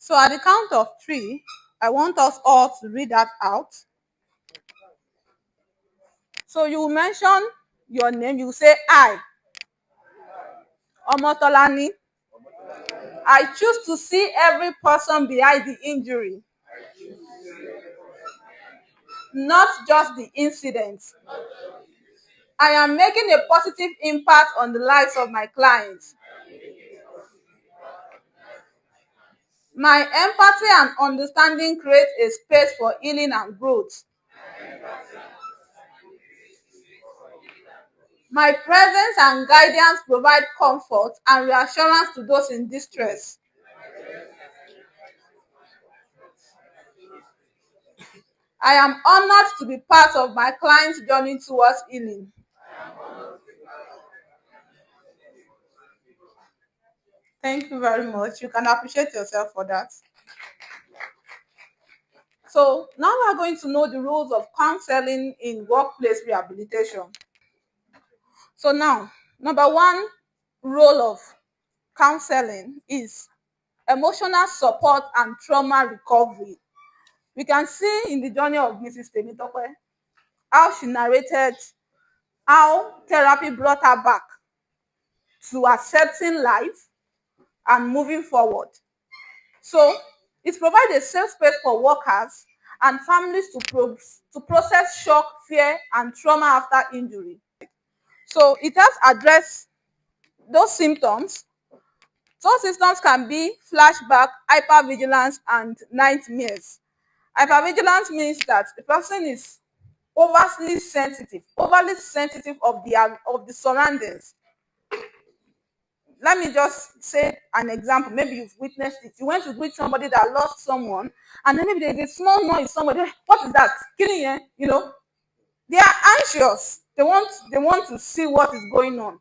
So at the count of 3, I want us all to read that out. So you will mention your name. You will say, I, Omotolani, I choose to see every person behind the injury, not just the incident. I am making a positive impact on the lives of my clients. My empathy and understanding create a space for healing and growth. My presence and guidance provide comfort and reassurance to those in distress. I am honored to be part of my client's journey towards healing. Thank you very much. You can appreciate yourself for that. So now we are going to know the rules of counseling in workplace rehabilitation. So now, number 1 role of counseling is emotional support and trauma recovery. We can see in the journey of Mrs. Temitope how she narrated how therapy brought her back to accepting life and moving forward. So it provides a safe space for workers and families to process shock, fear, and trauma after injury. So it helps address those symptoms. Those symptoms can be flashback, hypervigilance, and nightmares. Hypervigilance means that the person is overly sensitive of the surroundings. Let me just say an example. Maybe you've witnessed it. You went to greet somebody that lost someone, and then maybe there's a small noise. Somebody, what is that? Killing here, they are anxious. They want to see what is going on.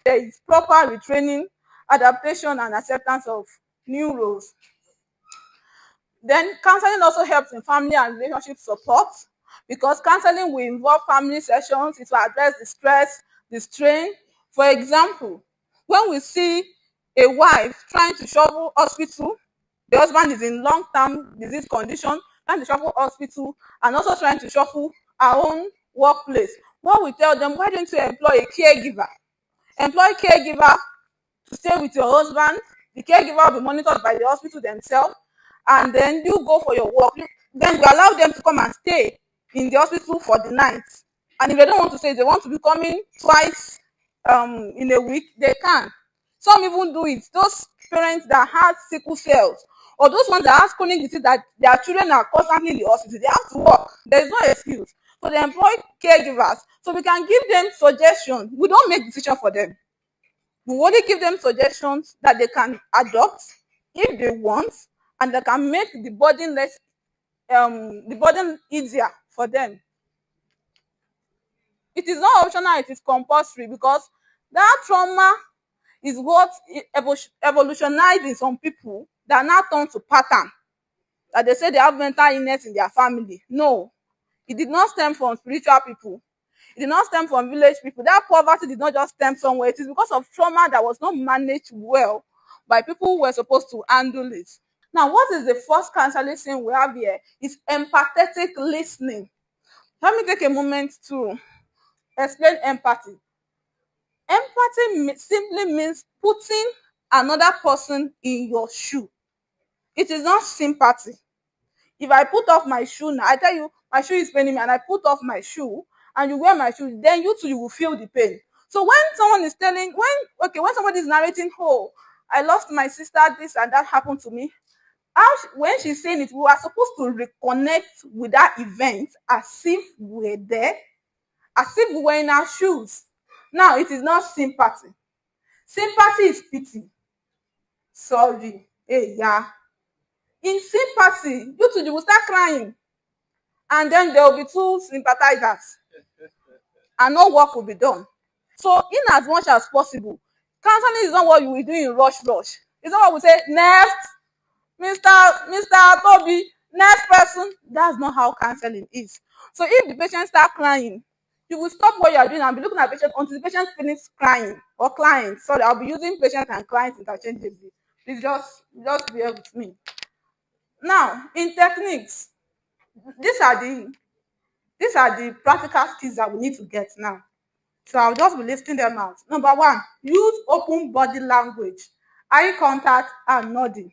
There is proper retraining, adaptation, and acceptance of new roles. Then counseling also helps in family and relationship support, because counseling will involve family sessions. It will address the stress, the strain. For example, when we see a wife trying to shovel hospital, the husband is in long-term disease condition, trying to shuffle hospital and also trying to shuffle our own workplace, what we tell them, why don't you employ a caregiver? Employ caregiver to stay with your husband. The caregiver will be monitored by the hospital themselves, and then you go for your work. Then we allow them to come and stay in the hospital for the night. And if they don't want to stay, they want to be coming twice in a week, they can. Some even do it. Those parents that have sickle cells, or those ones that have chronic disease that their children are constantly in the hospital, they have to work. There is no excuse. So they employ caregivers. So we can give them suggestions. We don't make decisions for them. We only give them suggestions that they can adopt if they want, and that can make the burden easier for them. It is not optional, it is compulsory, because that trauma is what evolutionized in some people that now turn to pattern. That they say they have mental illness in their family. No, it did not stem from spiritual people. It did not stem from village people. That poverty did not just stem somewhere. It is because of trauma that was not managed well by people who were supposed to handle it. Now, what is the first counseling thing we have here? Is empathetic listening. Let me take a moment to explain empathy. Empathy simply means putting another person in your shoe. It is not sympathy. If I put off my shoe now, I tell you my shoe is paining me, and I put off my shoe and you wear my shoe, then you too, you will feel the pain. So when someone is telling, when somebody is narrating, oh, I lost my sister, this and that happened to me, when she's saying it, we are supposed to reconnect with that event as if we were there, as if we were in our shoes. Now, it is not sympathy. Sympathy is pity. Sorry. Hey, yeah. In sympathy, you will start crying. And then there will be two sympathizers. And no work will be done. So, in as much as possible, counseling is not what you will do in rush. It's not what we say, next, Mr. Toby, next person. That's not how counseling is. So, if the patient start crying, you will stop what you are doing and be looking at the patient until the patient finishes crying, or client. Sorry, I'll be using patient and client interchangeably. Please just bear with me. Now, in techniques, these are the practical skills that we need to get now. So I'll just be listing them out. Number one, use open body language, eye contact and nodding.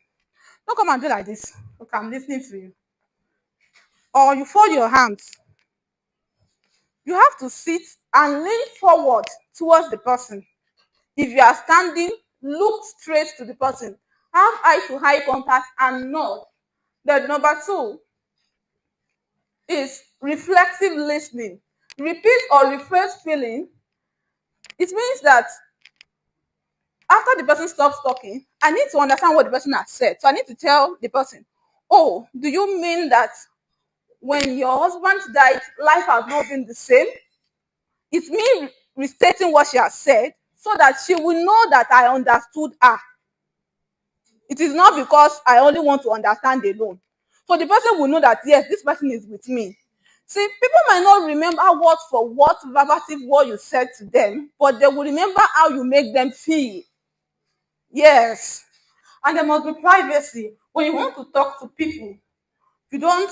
Don't come and do like this. Okay, I'm listening to you. Or you fold your hands. You have to sit and lean forward towards the person. If you are standing, look straight to the person. Have eye to eye contact and nod. Then number two is reflexive listening. Repeat or rephrase feeling. It means that after the person stops talking, I need to understand what the person has said. So I need to tell the person, oh, do you mean that when your husband died, life has not been the same? It's me restating what she has said so that she will know that I understood her. It is not because I only want to understand alone. So the person will know that, yes, this person is with me. See, people might not remember word for word, verbatim what you said to them, but they will remember how you make them feel. Yes. And there must be privacy. When you want to talk to people, you don't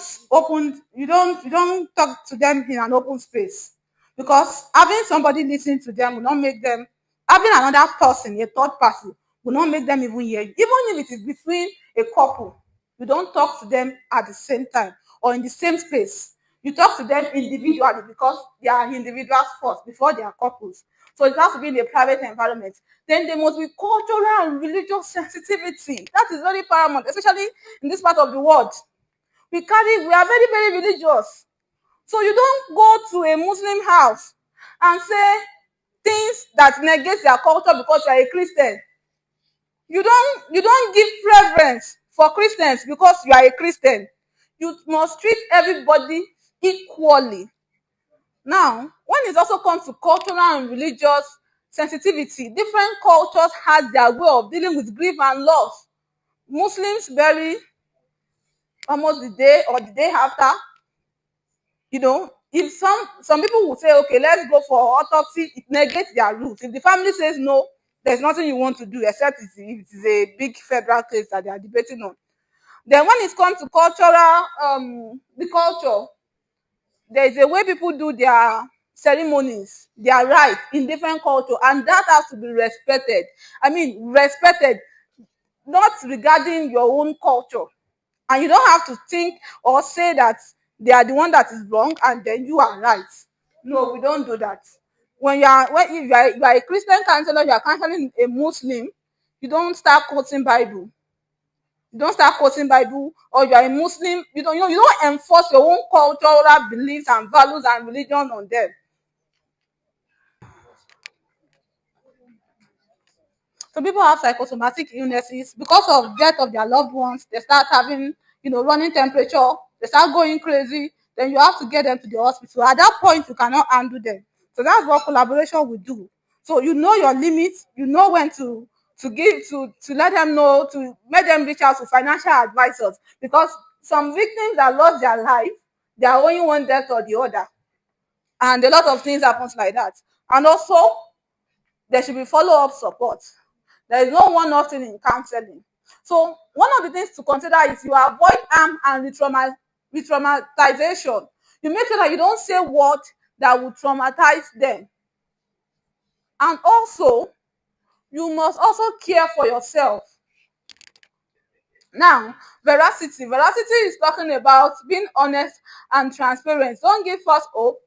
talk to them in an open space. Because having somebody listen to them will not make them, having another person, a third person, will not make them even hear you. Even if it is between a couple, you don't talk to them at the same time or in the same space. You talk to them individually because they are individuals first before they are couples. So it has to be in a private environment. Then there must be cultural and religious sensitivity. That is very paramount, especially in this part of the world. We are very, very religious. So you don't go to a Muslim house and say things that negate their culture because you are a Christian. You don't give preference for Christians because you are a Christian. You must treat everybody equally. Now, when it also comes to cultural and religious sensitivity, different cultures have their way of dealing with grief and loss. Muslims bury almost the day or the day after. If some people will say, okay, let's go for autopsy, it negates their roots. If the family says no, there's nothing you want to do except if it is a big federal case that they are debating on. Then when it comes to the culture, there is a way people do their ceremonies, their rites in different culture, and that has to be respected. I mean, respected, not regarding your own culture. And you don't have to think or say that they are the one that is wrong and then you are right. No, we don't do that. If you are a Christian counselor, you are counseling a Muslim, you don't start quoting Bible. You don't start quoting Bible, or you are a Muslim, you don't enforce your own cultural beliefs and values and religion on them. So people have psychosomatic illnesses because of death of their loved ones. They start having, running temperature. They start going crazy. Then you have to get them to the hospital. At that point, you cannot handle them. So that's what collaboration will do. So you know your limits. You know when to let them know, to make them reach out to financial advisors, because some victims that lost their life, they are only one death or the other, and a lot of things happens like that. And also, there should be follow-up support. There is no one-off thing in counseling. So one of the things to consider is you avoid harm and re-traumatization. You make sure that you don't say words that will traumatize them. And also, you must also care for yourself. Now, veracity. Veracity is talking about being honest and transparent. Don't give false hope.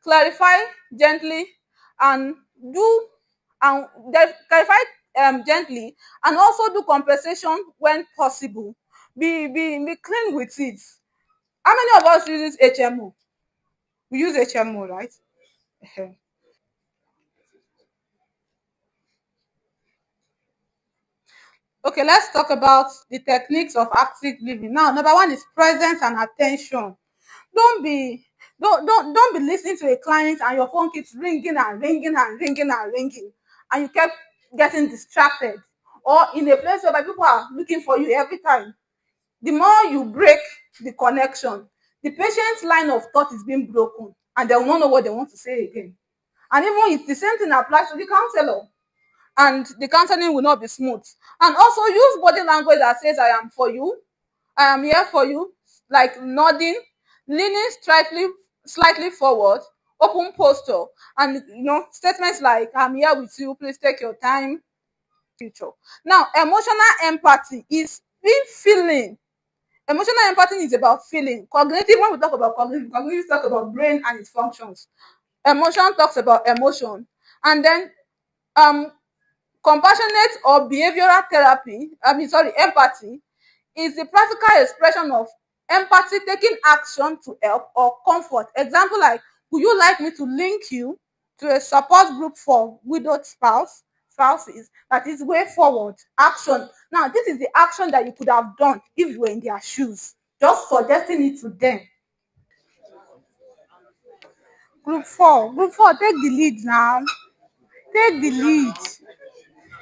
Clarify gently and do and clarify gently, and also do compensation when possible. Be clean with it. How many of us uses HMO? We use HMO, right? Okay, let's talk about the techniques of active living. Now, number one is presence and attention. Don't be don't be listening to a client and your phone keeps ringing and ringing and ringing and ringing, and you kept getting distracted, or in a place where people are looking for you every time. The more you break the connection, the patient's line of thought is being broken, and they will not know what they want to say again. And even if the same thing applies to the counselor. and the counseling will not be smooth. And also use body language that says, I am for you, I am here for you, like nodding, leaning slightly forward, open posture, and statements like, I'm here with you, please take your time, future. Now, emotional empathy is being feeling. Emotional empathy is about feeling. Cognitive, when we talk about cognitive talk about brain and its functions. Emotion talks about emotion. And then um compassionate or behavioral therapy, empathy, is the practical expression of empathy, taking action to help or comfort. Example like, would you like me to link you to a support group for widowed spouses? That is way forward action. Now, this is the action that you could have done if you were in their shoes. Just suggesting it to them. Group 4, take the lead now. Take the lead.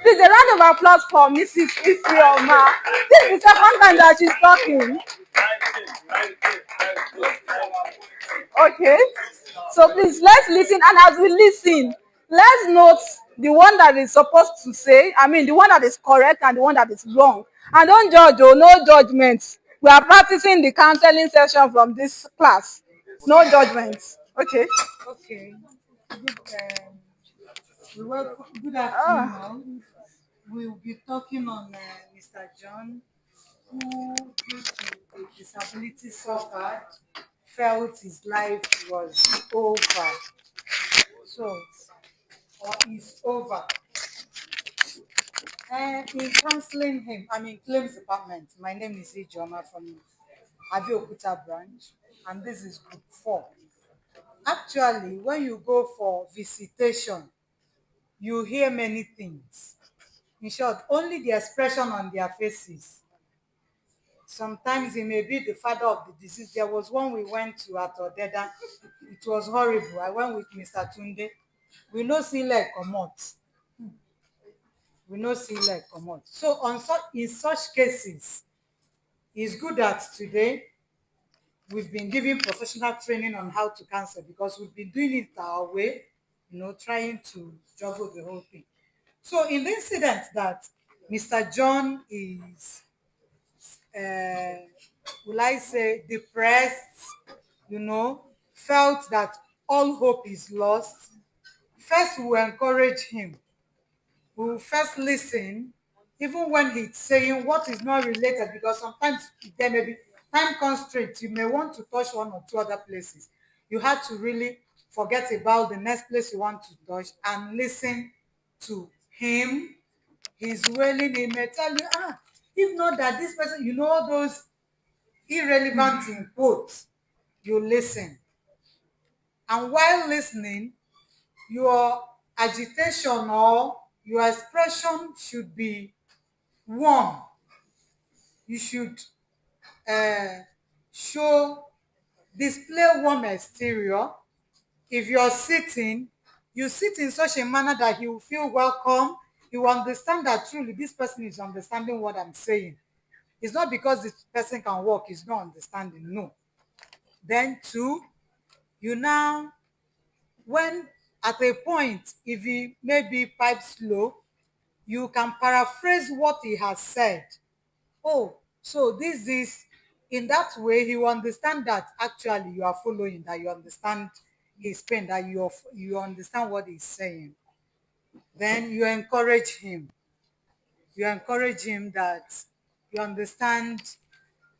Please, a round of applause for Mrs. Ifeoma. This is the second time that she's talking. Okay. So please, let's listen. And as we listen, let's note the one that is supposed to say, the one that is correct and the one that is wrong. And don't judge, no judgments. We are practicing the counseling session from this class. No judgments. Okay. Okay. Good afternoon. All. We'll be talking on Mr. John, who, due to a disability suffered, felt his life was over. So, or is over. And in counseling him, claims department. My name is Ijoma from Abeokuta branch, and this is group 4. Actually, when you go for visitation, you hear many things. In short, only the expression on their faces. Sometimes it may be the father of the deceased. There was one we went to at Odeda. It was horrible. I went with Mr. Tunde. We no see leg comot. We no see leg comot. So in such cases, it's good that today we've been giving professional training on how to counsel, because we've been doing it our way, trying to juggle the whole thing. So in the incident that Mr. John is, will I say, depressed, felt that all hope is lost, first we will encourage him. We will first listen, even when he's saying what is not related, because sometimes there may be time constraints. You may want to touch one or two other places. You have to really forget about the next place you want to touch and listen to him. He's wailing. He may tell you, if not that this person, all those irrelevant in quotes, you listen. And while listening, your agitation or your expression should be warm. You should display warm exterior. If you're sitting, you sit in such a manner that he will feel welcome. He will understand that truly this person is understanding what I'm saying. It's not because this person can walk, he's not understanding. No. Then 2, you now, when at a point, if he maybe pipes slow, you can paraphrase what he has said. Oh, so this is, in that way, he will understand that actually you are following, that you understand his pain, that you understand what he's saying. Then you encourage him. You encourage him that you understand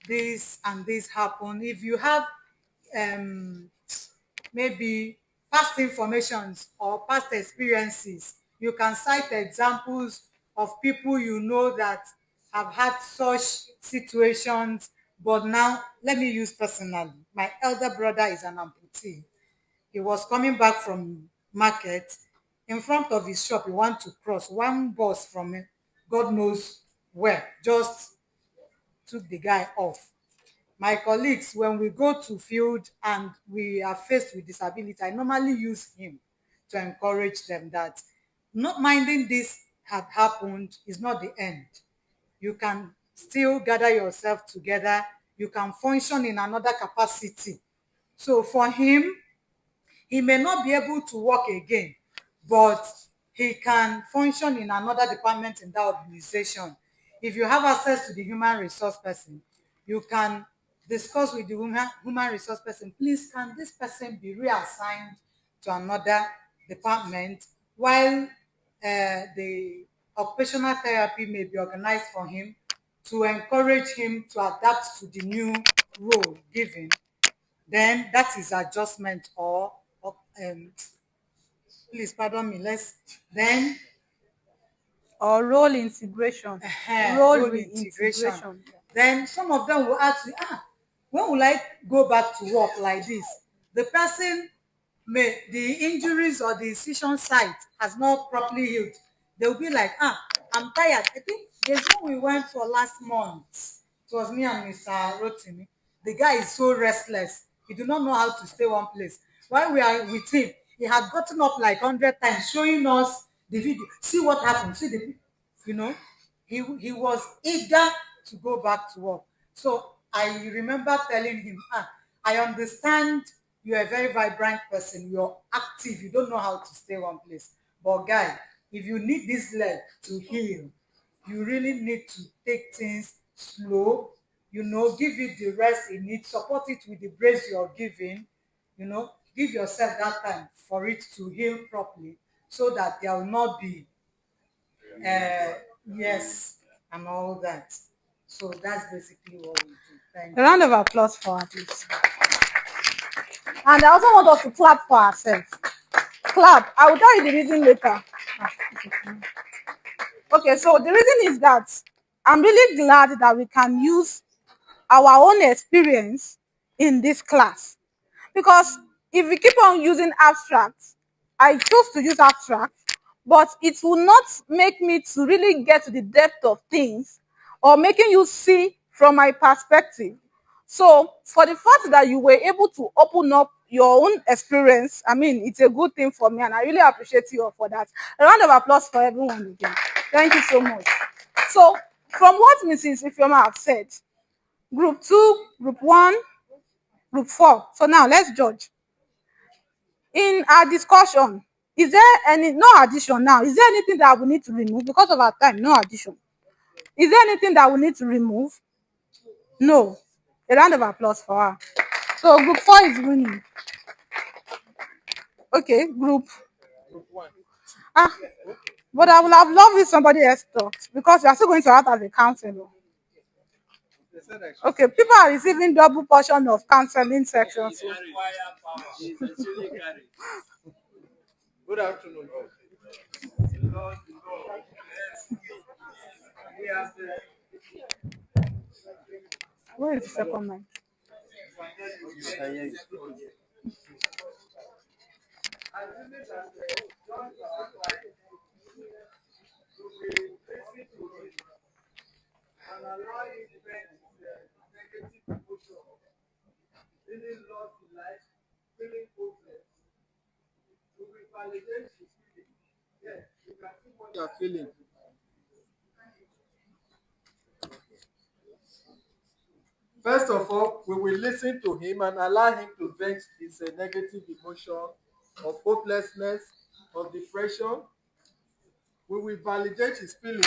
this and this happened. If you have maybe past informations or past experiences, you can cite examples of people that have had such situations. But now, let me use personally. My elder brother is an amputee. He was coming back from market. In front of his shop, he wanted to cross. One bus from God knows where just took the guy off. My colleagues, when we go to field and we are faced with disability, I normally use him to encourage them that not minding this had happened is not the end. You can still gather yourself together. You can function in another capacity. So for him, he may not be able to walk again, but he can function in another department in that organization. If you have access to the human resource person, you can discuss with the human resource person, please, can this person be reassigned to another department while the occupational therapy may be organized for him to encourage him to adapt to the new role given. Then that is adjustment or please pardon me, let's then Or role integration. role Role integration. reintegration. Then some of them will ask you, when will I go back to work like this? The person the injuries or the incision site has not properly healed. They'll be like, I'm tired. I think there's one we went for last month. It was me and Mr. Rotimi. The guy is so restless. He do not know how to stay one place. While we are with him, he had gotten up like 100 times showing us the video. See what happened. See the, you know, he was eager to go back to work. So I remember telling him, I understand you're a very vibrant person, you're active, you don't know how to stay one place. But guy, if you need this leg to heal, you really need to take things slow, give it the rest it needs, support it with the brace you're giving, give yourself that time for it to heal properly so that there will not be yes and all that. So that's basically what we do. Thank A you. round of applause for her, please. And I also want us to clap for ourselves. Clap. I will tell you the reason later. Okay, so the reason is that I'm really glad that we can use our own experience in this class. Because if we keep on using abstracts, I chose to use abstracts, but it will not make me to really get to the depth of things or making you see from my perspective. So for the fact that you were able to open up your own experience, I mean, it's a good thing for me and I really appreciate you all for that. A round of applause for everyone again. Thank you so much. So from what Mrs. Ifeoma have said, group 2, group 1, group 4. So now let's judge. In our discussion, is there any, no addition now, is there anything that we need to remove because of our time? No addition. Is there anything that we need to remove? No. A round of applause for her. So group 4 is winning. Okay, group 1. But I would have loved if somebody else talked because we are still going to act as a counselor. Okay, people are receiving double portion of counseling sections. Good afternoon. Where is the second mic? You are feeling. First of all, we will listen to him and allow him to vent his negative emotion of hopelessness, of depression. We will validate his feelings.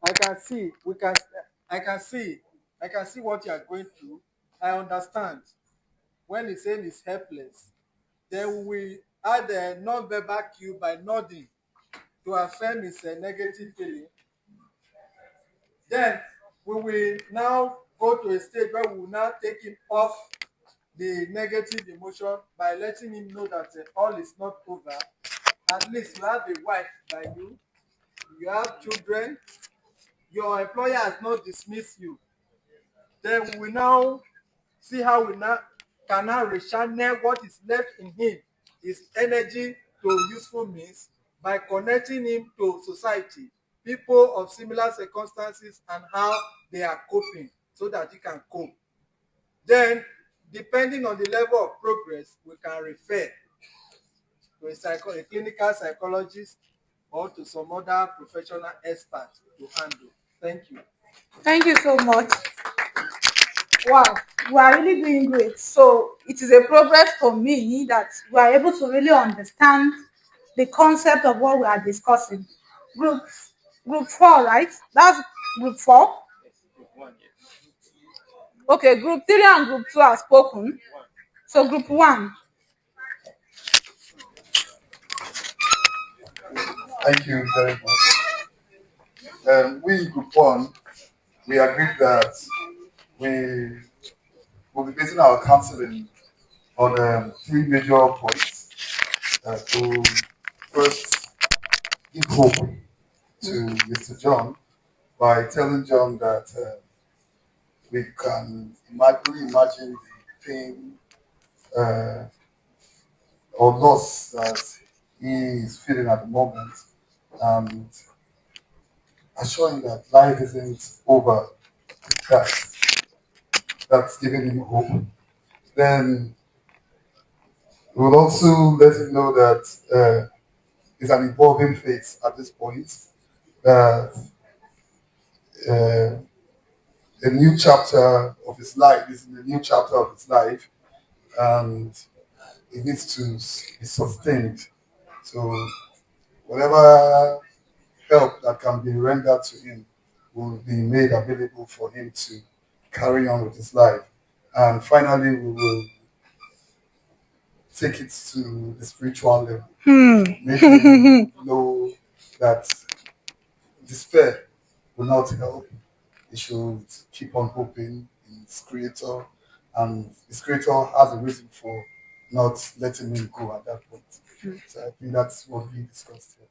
I can see what you are going through. I understand. When he's saying he's helpless, then we add a non-verbal cue by nodding to affirm his negative feeling. Then we will now go to a stage where we will now take him off the negative emotion by letting him know that all is not over. At least you have a wife by you, you have children, your employer has not dismissed you. Then we will now see how we can now rechannel what is left in him, his energy, to useful means by connecting him to society, people of similar circumstances and how they are coping so that he can cope. Then, depending on the level of progress, we can refer to a clinical psychologist or to some other professional expert to handle. Thank you. Thank you so much. Wow, we are really doing great. So it is a progress for me that we are able to really understand the concept of what we are discussing. Group 4, right? That's group 4. Okay, group 3 and group 2 are spoken. So group 1. Thank you very much. We in Group 1, we agreed that we will be basing our counseling on 3 major points. To first give hope to Mr. John by telling John that we can imagine the pain uh, or loss that he is feeling at the moment, and assure him that life isn't over with that. That's giving him hope. Then we'll also let him know that it's an evolving phase at this point, that uh, a new chapter of his life is in a new chapter of his life, and it needs to be sustained. So whatever help that can be rendered to him will be made available for him to carry on with his life. And finally, we will take it to the spiritual level. Make him know that despair will not help. He should keep on hoping in his creator, and his creator has a reason for not letting him go at that point. So I think that's what we discussed here.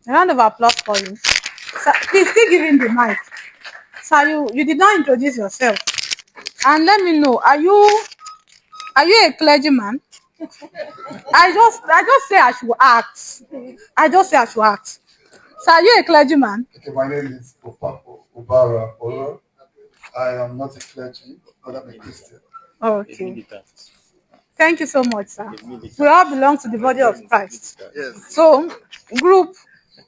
A round of applause for him. Sir, please still give him the mic. Sir, you did not introduce yourself. And let me know, are you a clergyman? I just say I should ask. I just say I should ask. Sir, are you a clergyman? Okay, my name is Obara Oro. I am not a clergy, but I'm a Christian. Okay. Thank you so much, sir. We all belong to the body of Christ. Yes. So, group.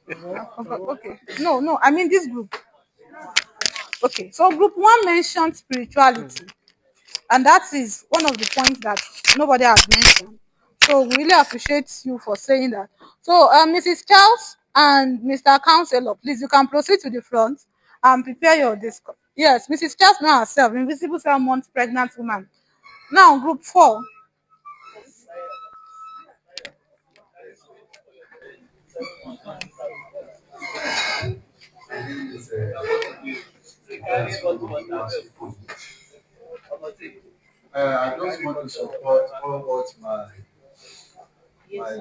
Okay. No, I mean this group. Okay. So, group 1 mentioned spirituality. And that is one of the points that nobody has mentioned. So we really appreciate you for saying that. So Mrs. Charles and Mr. Counselor, please, you can proceed to the front and prepare your discourse. Yes, Mrs. Charles now herself, invisible 7 months pregnant woman. Now group 4. I just want to support all what my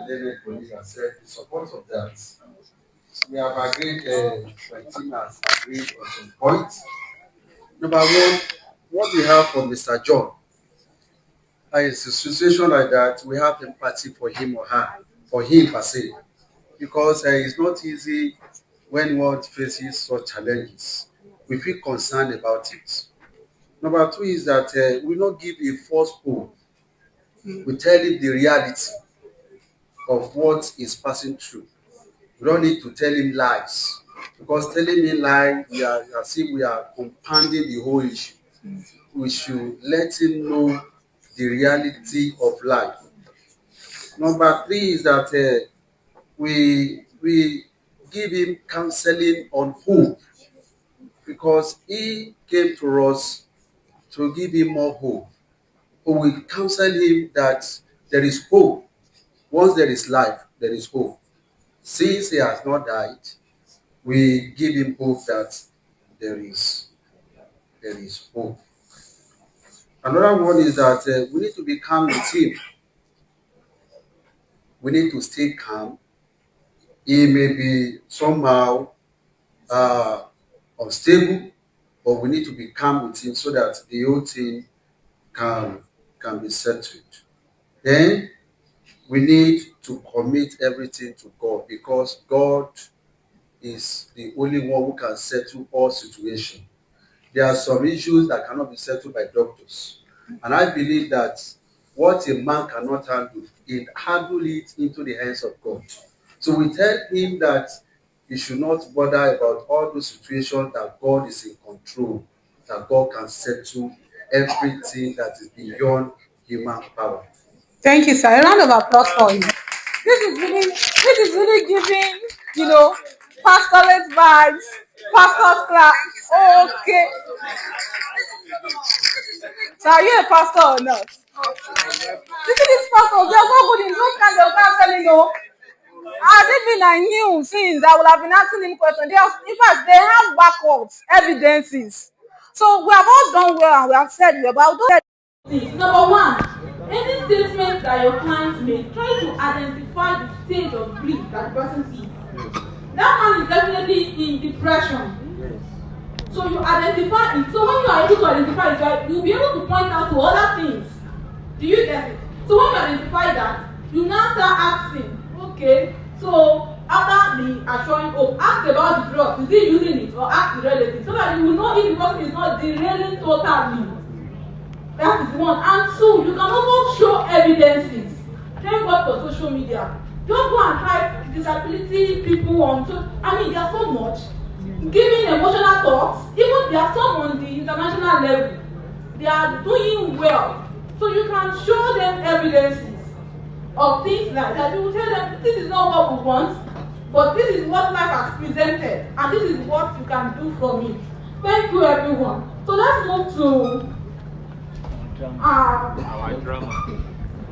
lady colleague has said. In support of that, we have agreed, my team has agreed on some points. Number one, what we have for Mr. John, in a situation like that, we have empathy for him or her, for him per se, because it's not easy when one faces such challenges. We feel concerned about it. Number two is that we not give a false hope. We tell him the reality of what he's passing through. We don't need to tell him lies, because telling him lies, we are as if we are compounding the whole issue. We should let him know the reality of life. Number three is that we give him counseling on hope, because he came to us to give him more hope. We counsel him that there is hope. Once there is life, there is hope. Since he has not died, we give him hope that there is hope. Another one is that we need to be calm with him. We need to stay calm. He may be somehow unstable, but we need to be calm with him so that the whole thing can be settled. Then we need to commit everything to God, because God is the only one who can settle all situations. There are some issues that cannot be settled by doctors. And I believe that what a man cannot handle, he handle it into the hands of God. So we tell him that he should not bother about all those situations, that God is in control, that God can settle everything that is beyond human power. Thank you, sir. A round of applause for him. This this is really giving, pastorate vibes, pastor's class. Okay. So are you a pastor or not? This pastor, they're not good in those kinds of counseling, no. Even I knew since I would have been asking him questions. In fact, they have backups, evidences. So we have all done well and we have said well, but number one, any statement that your client made, try to identify the stage of grief that the person is. That man is definitely in depression. So you identify it. So when you are able to identify it, you'll be able to point out to other things. Do you get it? So when you identify that, you now start asking, okay, so after the assuring hope, ask about the drug. Is he using it, or ask the relative, so that you will know if the person is not derailing totally. That is one. And two, you can also show evidences. Thank God for social media. Don't go and try disability people on. There are so much. Giving emotional talks, even there are some on the international level. They are doing well. So you can show them evidences of things like that. You will tell them, this is not what we want, but this is what life has presented, and this is what you can do from it. Thank you, everyone. So let's move to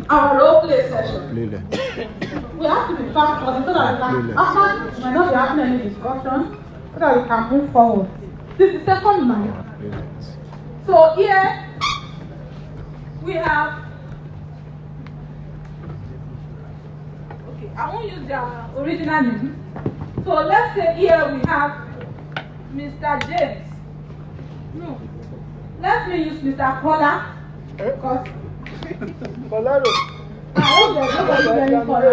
our role play session. We have to be fast for so that we can, after might not be having any discussion, so that we can move forward. This is the second line. So here we have, okay, I won't use their original name. So let's say here we have Mr. James. No, let me use Mr. Kola. Because I hope there's nobody very Kola.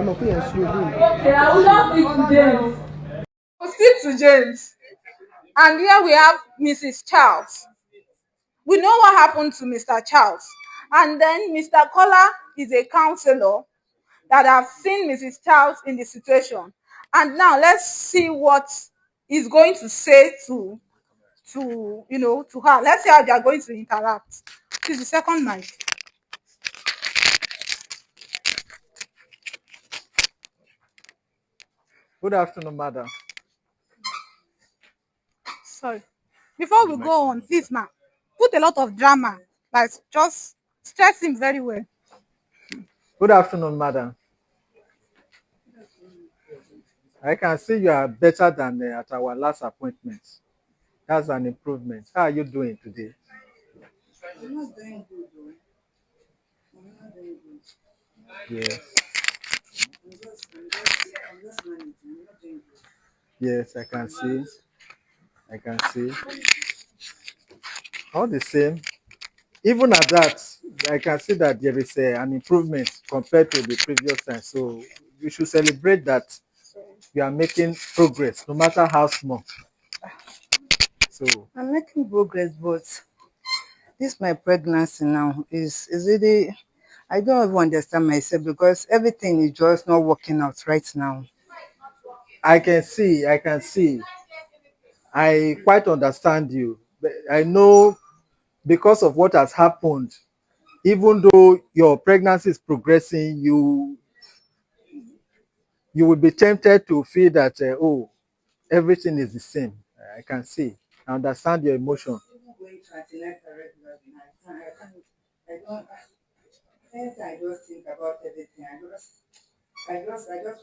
Okay, I will just stick to James. We'll stick to James. And here we have Mrs. Charles. We know what happened to Mr. Charles. And then Mr. Kola is a counselor that have seen Mrs. Charles in the situation. And now let's see what he's going to say to her. Let's see how they are going to interact. This is the second mic. Good afternoon, madam. Sorry. Before we go on, please, ma'am, put a lot of drama. Like, just stress him very well. Good afternoon, madam. I can see you are better than at our last appointment. That's an improvement. How are you doing today? I'm not doing good, though. I'm not doing good. Yes. I'm just managing. I'm not doing good. Yes, I can see. I can see. All the same, even at that, I can see that there is an improvement compared to the previous time. So you should celebrate that you are making progress, no matter how small. So I'm making progress, but this my pregnancy now is really, I don't even understand myself because everything is just not working out right now. I can see. I quite understand you. But I know because of what has happened, even though your pregnancy is progressing, you will be tempted to feel that everything is the same. I can see. I understand your emotion. Even going to antenatal regularly, I don't. Anytime I just think about everything, I just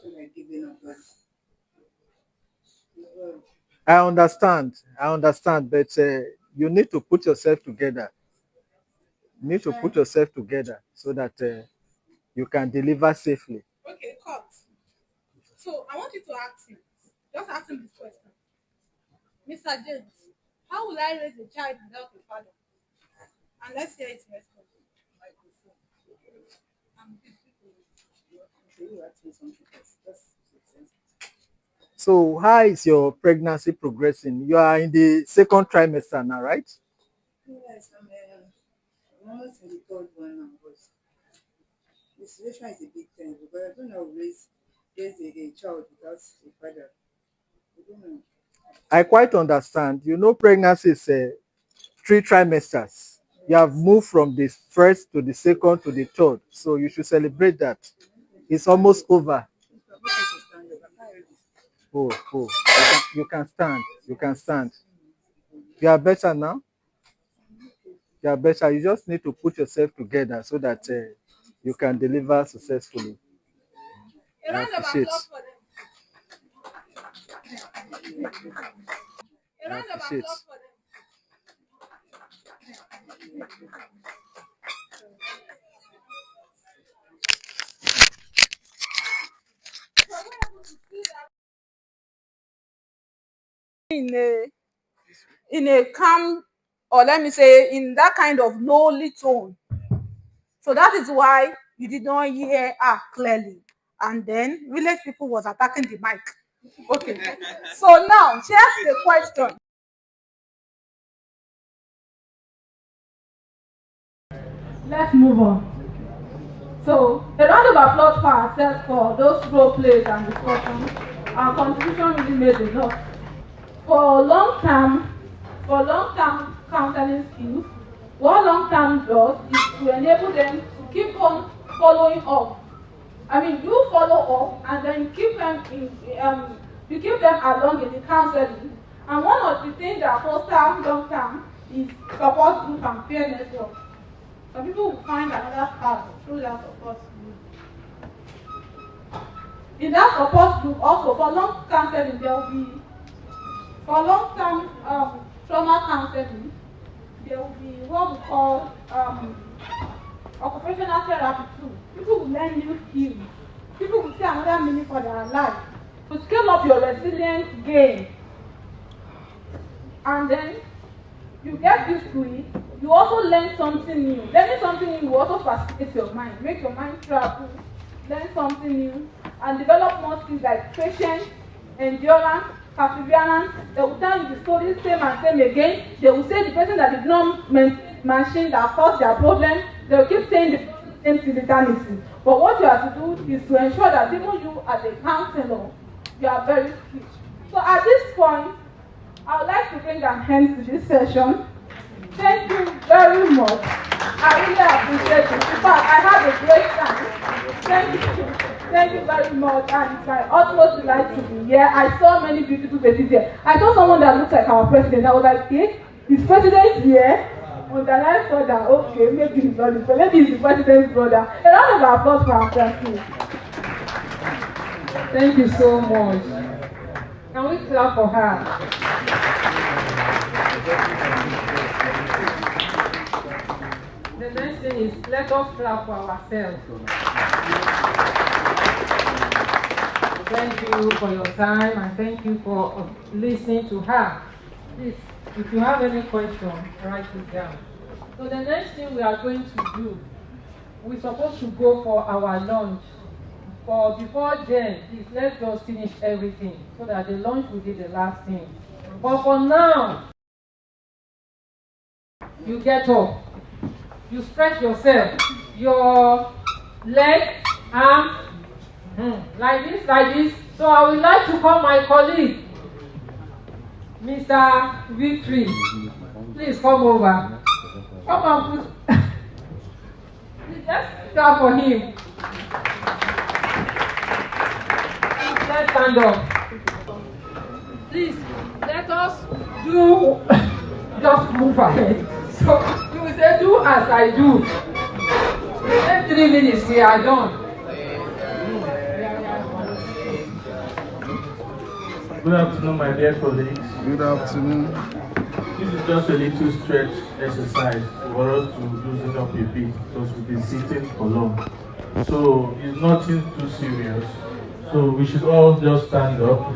feel like giving up. But I understand, but you need to put yourself together. You need to put yourself together so that you can deliver safely. Okay, cut. So I want you to ask him. Just ask him this question. Mr. James, how will I raise a child without a father? And let's hear his response. So how is your pregnancy progressing? You are in the second trimester now, right? yes, I'm almost in the third one now, but the situation is a big thing because I don't know how to raise a child without a father. I don't know. I quite understand. You know, pregnancy is 3 trimesters. You have moved from the first to the second to the third. So you should celebrate that. It's almost over. Oh, you can stand. You can stand. You are better now. You are better. You just need to put yourself together so that you can deliver successfully. I appreciate. I appreciate. In a calm, or let me say in that kind of lowly tone. So that is why you did not hear her clearly. And then village people was attacking the mic. Okay. So now she asked a question. Let's move on. So a round of applause for ourselves for those role plays and discussions. Our contribution really made a lot. For long-term counseling skills, what long-term does is to enable them to keep on following up. I mean, you follow up and then keep them you keep them along in the counseling. And one of the things that foster long-term is support group and peer network. Some people will find another path through that support group. In that support group, also for long counseling, there will be for long-term trauma counseling, there will be what we call occupational therapy too. People will learn new skills. People will see another meaning for their life. To scale up your resilience game. And then you get used to it. You also learn something new. Learning something new will also facilitate your mind, make your mind travel, learn something new, and develop more skills like patience, endurance, perseverance. They will tell you the story same and same again. They will say the person that did not machine that caused their problem, they will keep saying the same till eternity. But what you have to do is to ensure that even you as a counselor, you are very skilled. So at this point, I would like to bring an end to this session. Thank you very much. I really appreciate it. In fact, I had a great time. Thank you. Thank you very much. And it's my utmost delight to be here. I saw many beautiful faces here. I saw someone that looks like our president. I was like, hey, is president here? And then I saw that, okay, maybe he's not the maybe he's the president's brother. A round of applause for ourselves, please. Thank you so much. Can we clap for her? The next thing is let us clap for ourselves. Thank you for your time and thank you for listening to her. Please, if you have any question, write it down. So the next thing we are going to do, we're supposed to go for our lunch. But before then, please let's just finish everything so that the lunch will be the last thing. But for now, you get up, you stretch yourself, your leg, arm, like this. So I would like to call my colleague, Mr. Victory. Please come over. Come on, put. Please, let's clap for him. Let's stand up. Please, let us do, just move ahead. So you will say, do as I do. The next 3 minutes we are done. Good afternoon, my dear colleagues. Good afternoon. This is just a little stretch exercise for us to loosen up a bit because we've been sitting for long. So it's nothing too serious. So we should all just stand up.